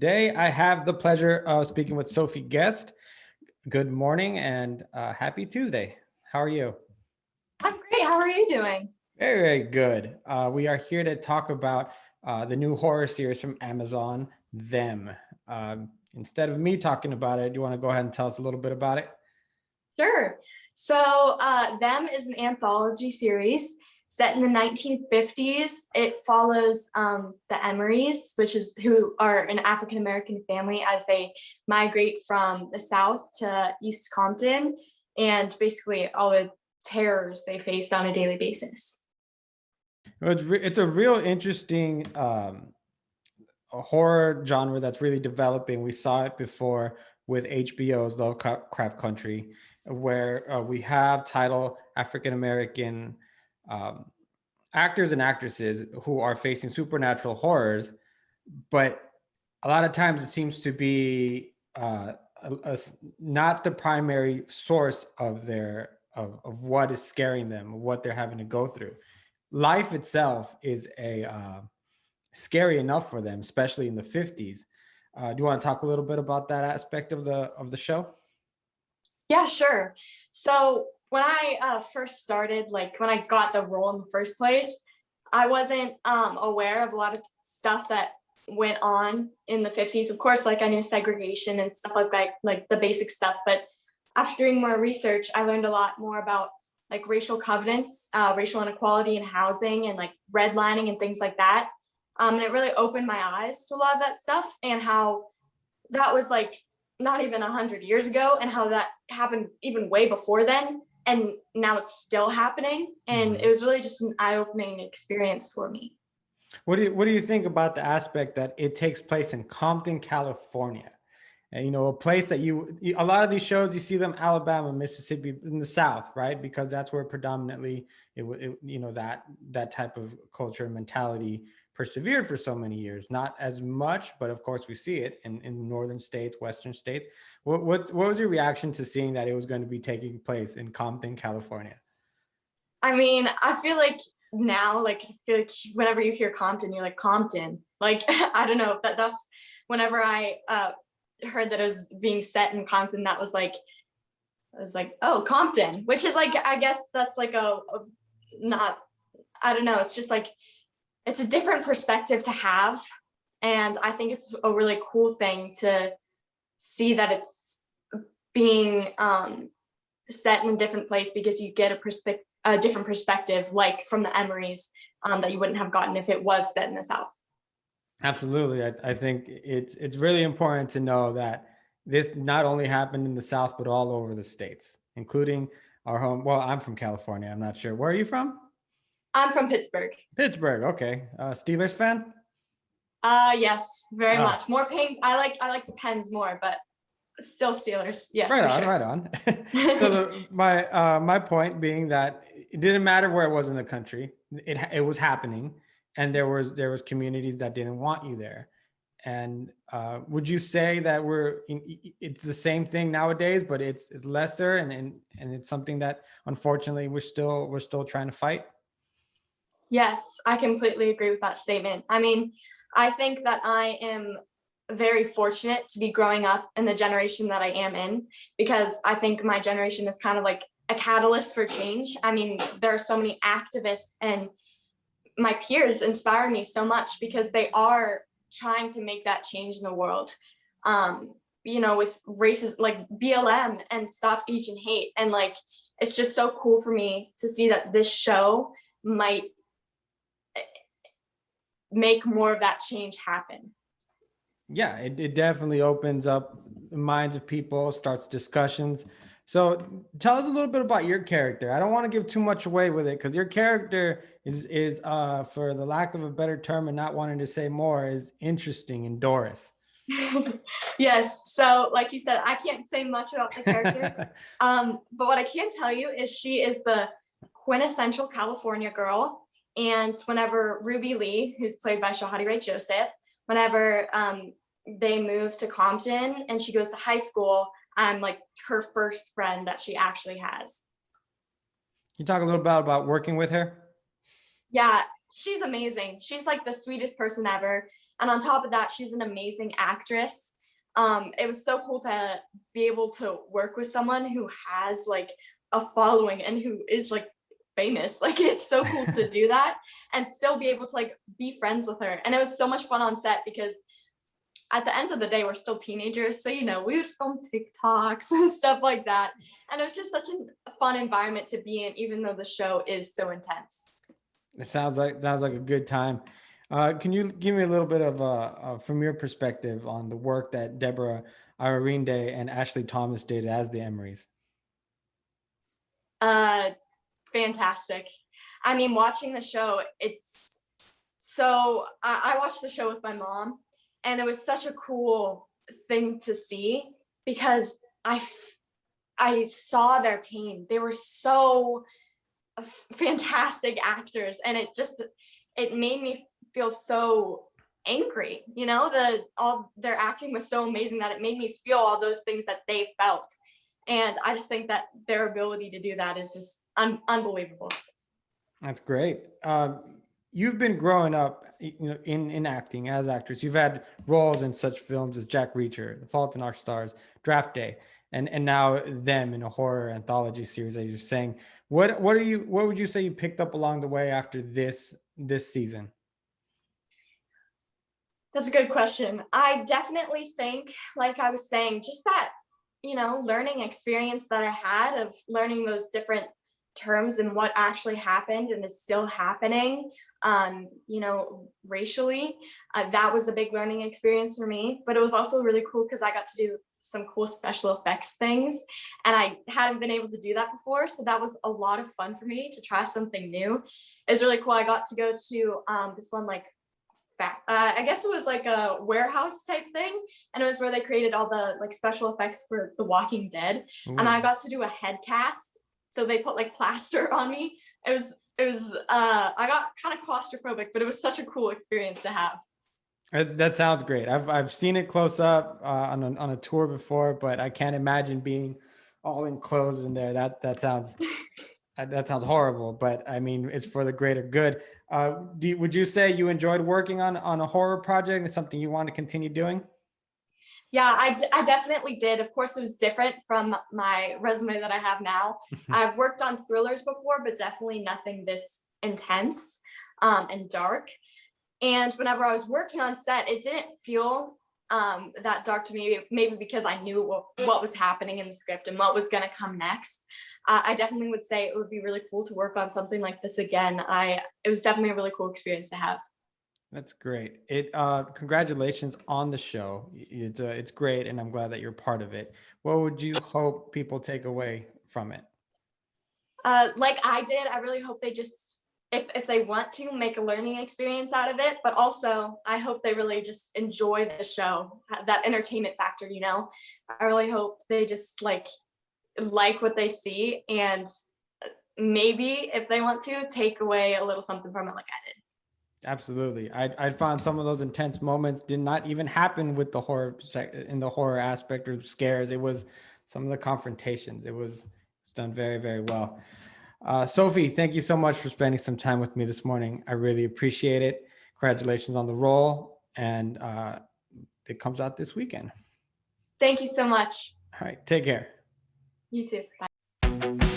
Today, I have the pleasure of speaking with Sophie Guest. Good morning and happy Tuesday. How are you? I'm great. How are you doing? Very, very good. We are here to talk about the new horror series from Amazon, Them. Instead of me talking about it, do you want to go ahead and tell us a little bit about it? Sure. Them is an anthology series set in the 1950s. It follows the Emerys, which is who are an African American family as they migrate from the South to East Compton, and basically all the terrors they faced on a daily basis. Well, it's a real interesting a horror genre that's really developing. We saw it before with HBO's Lovecraft Country, where we have title African American um, actors and actresses who are facing supernatural horrors, but a lot of times it seems to be not the primary source of their of what is scaring them, what they're having to go through. Life itself is a scary enough for them, especially in the 50s. Do you want to talk a little bit about that aspect of the show? Yeah, sure. So when I first started, like when I got the role in the first place, I wasn't aware of a lot of stuff that went on in the 50s. Of course, like I knew segregation and stuff like that, like the basic stuff. But after doing more research, I learned a lot more about like racial covenants, racial inequality in housing, and like redlining and things like that. And it really opened my eyes to a lot of that stuff and how that was like not even 100 years ago, and how that happened even way before then, and now it's still happening, and it Mhm. was really just an eye-opening experience for me. What do you think about the aspect that it takes place in Compton, California? And a place that a lot of these shows you see them Alabama, Mississippi, in the South, right? Because that's where predominantly that type of culture and mentality persevered for so many years. Not as much, but of course we see it in northern states, western states. What was your reaction to seeing that it was going to be taking place in Compton, California? I mean, I feel like now, like I feel like whenever you hear Compton, you're like Compton. Like I don't know, that's whenever I heard that it was being set in Compton, that was like I was like, oh, Compton, which is like I guess that's like a not I don't know, it's just like it's a different perspective to have. And I think it's a really cool thing to see that it's being set in a different place, because you get a different perspective, like from the Emerys, that you wouldn't have gotten if it was set in the South. Absolutely. I think it's really important to know that this not only happened in the South, but all over the states, including our home. Well, I'm from California. I'm not sure. Where are you from? I'm from Pittsburgh. Pittsburgh. Okay. Steelers fan? Yes, very Uh, much. More pink. I like the Pens more, but still Steelers. Yes, right for on, sure. right on. So my point being that it didn't matter where it was in the country. It was happening, and there was communities that didn't want you there. And would you say that it's the same thing nowadays, but it's lesser, and it's something that unfortunately we're still trying to fight? Yes, I completely agree with that statement. I mean, I think that I am very fortunate to be growing up in the generation that I am in, because I think my generation is kind of like a catalyst for change. I mean, there are so many activists, and my peers inspire me so much because they are trying to make that change in the world. With races like BLM and Stop Asian Hate. And like, it's just so cool for me to see that this show might make more of that change happen. Yeah, it definitely opens up the minds of people, starts discussions. So tell us a little bit about your character. I don't want to give too much away with it, because your character is for the lack of a better term and not wanting to say more, is interesting and Doris. Yes. So, like you said, I can't say much about the character. But what I can tell you is she is the quintessential California girl. And whenever Ruby Lee, who's played by Shahadi Ray Joseph, whenever they move to Compton and she goes to high school, I'm like her first friend that she actually has. Can you talk a little bit about working with her? Yeah, she's amazing. She's like the sweetest person ever. And on top of that, she's an amazing actress. It was so cool to be able to work with someone who has like a following and who is like famous. Like it's so cool to do that and still be able to like be friends with her. And it was so much fun on set because at the end of the day, we're still teenagers. So, we would film TikToks and stuff like that. And it was just such a fun environment to be in, even though the show is so intense. It sounds like a good time. Can you give me a little bit of from your perspective on the work that Deborah Irinde and Ashley Thomas did as the Emerys? Fantastic. I mean, watching the show, it's so I watched the show with my mom, and it was such a cool thing to see because I saw their pain. They were so fantastic actors, and it made me feel so angry. All their acting was so amazing that it made me feel all those things that they felt. And I just think that their ability to do that is just unbelievable. That's great. You've been growing up, in acting as actors. You've had roles in such films as Jack Reacher, The Fault in Our Stars, Draft Day, and now them in a horror anthology series. As you're saying, what would you say you picked up along the way after this season? That's a good question. I definitely think, like I was saying, just that, learning experience that I had of learning those different terms and what actually happened and is still happening, racially, that was a big learning experience for me. But it was also really cool because I got to do some cool special effects things, and I hadn't been able to do that before. So that was a lot of fun for me to try something new. It's really cool. I got to go to this one like I guess it was like a warehouse type thing, and it was where they created all the like special effects for The Walking Dead. Ooh. And I got to do a head cast, so they put like plaster on me. It was I got kind of claustrophobic, but it was such a cool experience to have. That sounds great. I've seen it close up on a tour before, but I can't imagine being all enclosed in there. That sounds horrible. But I mean, it's for the greater good. Would you say you enjoyed working on a horror project? It's something you want to continue doing? Yeah, I definitely did. Of course, it was different from my resume that I have now. I've worked on thrillers before, but definitely nothing this intense and dark. And whenever I was working on set, it didn't feel that dark to me, maybe because I knew what was happening in the script and what was going to come next. I definitely would say it would be really cool to work on something like this again. It was definitely a really cool experience to have. That's great. Congratulations on the show. It's great, and I'm glad that you're part of it. What would you hope people take away from it? Like I did, I really hope they just, if they want to, make a learning experience out of it. But also, I hope they really just enjoy the show, that entertainment factor. I really hope they just like what they see, and maybe if they want to, take away a little something from it, like I did. Absolutely. I found some of those intense moments did not even happen with the in the horror aspect or scares. It was some of the confrontations. It's done very, very well. Sophie, thank you so much for spending some time with me this morning. I really appreciate it. Congratulations on the role. And it comes out this weekend. Thank you so much. All right. Take care. You too. Bye.